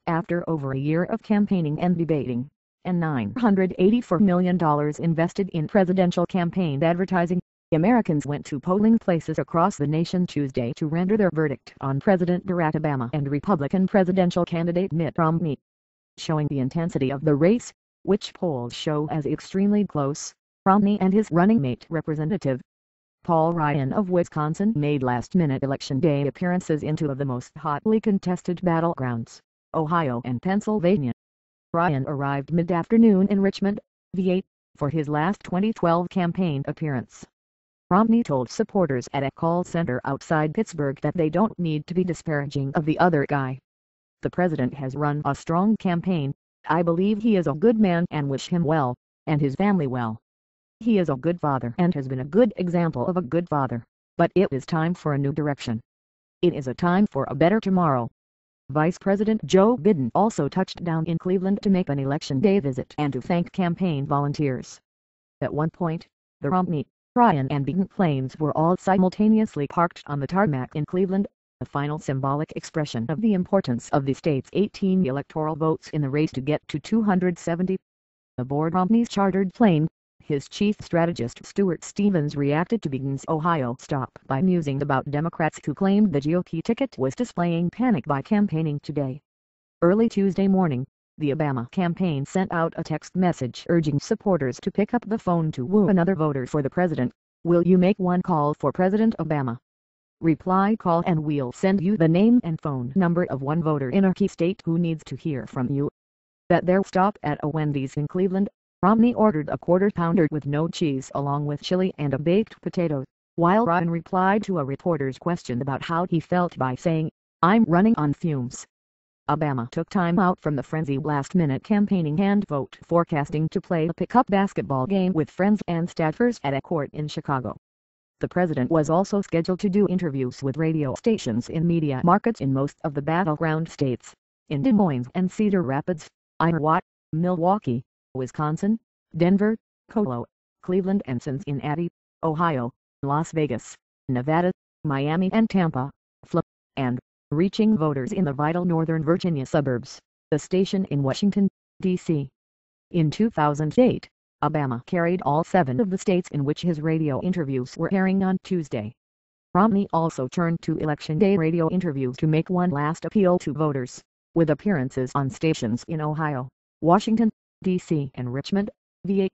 After over a year of campaigning and debating, and $984 million invested in presidential campaign advertising, Americans went to polling places across the nation Tuesday to render their verdict on President Barack Obama and Republican presidential candidate Mitt Romney. Showing the intensity of the race, which polls show as extremely close, Romney and his running mate Representative Paul Ryan of Wisconsin made last-minute Election Day appearances in two of the most hotly contested battlegrounds, Ohio and Pennsylvania. Ryan arrived mid-afternoon in Richmond, VA, for his last 2012 campaign appearance. Romney told supporters at a call center outside Pittsburgh that they don't need to be disparaging of the other guy. The president has run a strong campaign. I believe he is a good man and wish him well, and his family well. He is a good father and has been a good example of a good father, but it is time for a new direction. It is a time for a better tomorrow. Vice President Joe Biden also touched down in Cleveland to make an Election Day visit and to thank campaign volunteers. At one point, the Romney, Ryan and Biden planes were all simultaneously parked on the tarmac in Cleveland, a final symbolic expression of the importance of the state's 18 electoral votes in the race to get to 270. Aboard Romney's chartered plane, his chief strategist Stuart Stevens reacted to Biden's Ohio stop by musing about Democrats who claimed the GOP ticket was displaying panic by campaigning today. Early Tuesday morning, the Obama campaign sent out a text message urging supporters to pick up the phone to woo another voter for the president. Will you make one call for President Obama? Reply call and we'll send you the name and phone number of one voter in a key state who needs to hear from you. At their stop at a Wendy's in Cleveland, Romney ordered a quarter pounder with no cheese along with chili and a baked potato, while Ryan replied to a reporter's question about how he felt by saying, "I'm running on fumes." Obama took time out from the frenzied last-minute campaigning and vote forecasting to play a pickup basketball game with friends and staffers at a court in Chicago. The president was also scheduled to do interviews with radio stations in media markets in most of the battleground states, in Des Moines and Cedar Rapids, Iowa, Milwaukee, Wisconsin, Denver, Colo, Cleveland and Cincinnati, Ohio, Las Vegas, Nevada, Miami and Tampa, Florida, and reaching voters in the vital Northern Virginia suburbs, the station in Washington, D.C. In 2008, Obama carried all 7 of the states in which his radio interviews were airing on Tuesday. Romney also turned to Election Day radio interviews to make one last appeal to voters, with appearances on stations in Ohio, Washington, D.C. and Richmond, VA.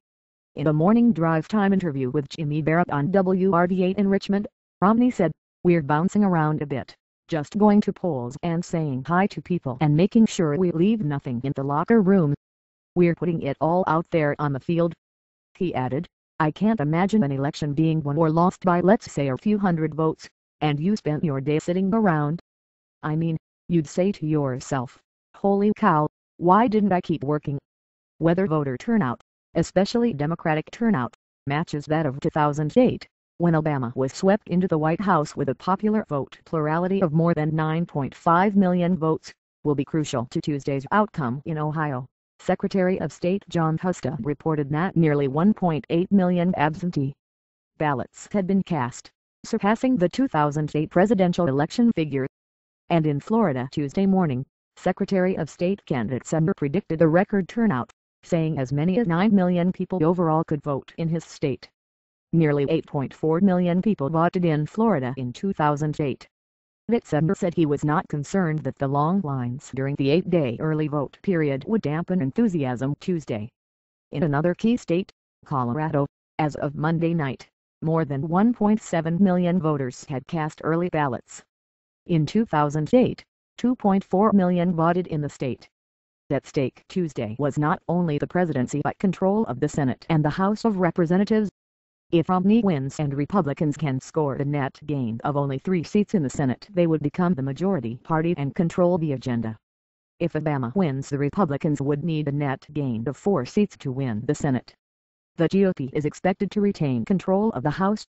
In a morning drive time interview with Jimmy Barrett on WRVA in Richmond, Romney said, "We're bouncing around a bit. Just going to polls and saying hi to people and making sure we leave nothing in the locker room. We're putting it all out there on the field." He added, "I can't imagine an election being won or lost by let's say a few hundred votes, and you spent your day sitting around. I mean, you'd say to yourself, holy cow, why didn't I keep working?" Whether voter turnout, especially Democratic turnout, matches that of 2008, when Obama was swept into the White House with a popular vote plurality of more than 9.5 million votes, will be crucial to Tuesday's outcome in Ohio. Secretary of State John Husta reported that nearly 1.8 million absentee ballots had been cast, surpassing the 2008 presidential election figure. And in Florida Tuesday morning, Secretary of State Kenneth Sumner predicted a record turnout, saying as many as 9 million people overall could vote in his state. Nearly 8.4 million people voted in Florida in 2008. Sumner said he was not concerned that the long lines during the 8-day early vote period would dampen enthusiasm Tuesday. In another key state, Colorado, as of Monday night, more than 1.7 million voters had cast early ballots. In 2008, 2.4 million voted in the state. At stake Tuesday was not only the presidency but control of the Senate and the House of Representatives. If Romney wins and Republicans can score a net gain of only 3 seats in the Senate, they would become the majority party and control the agenda. If Obama wins, the Republicans would need a net gain of 4 seats to win the Senate. The GOP is expected to retain control of the House,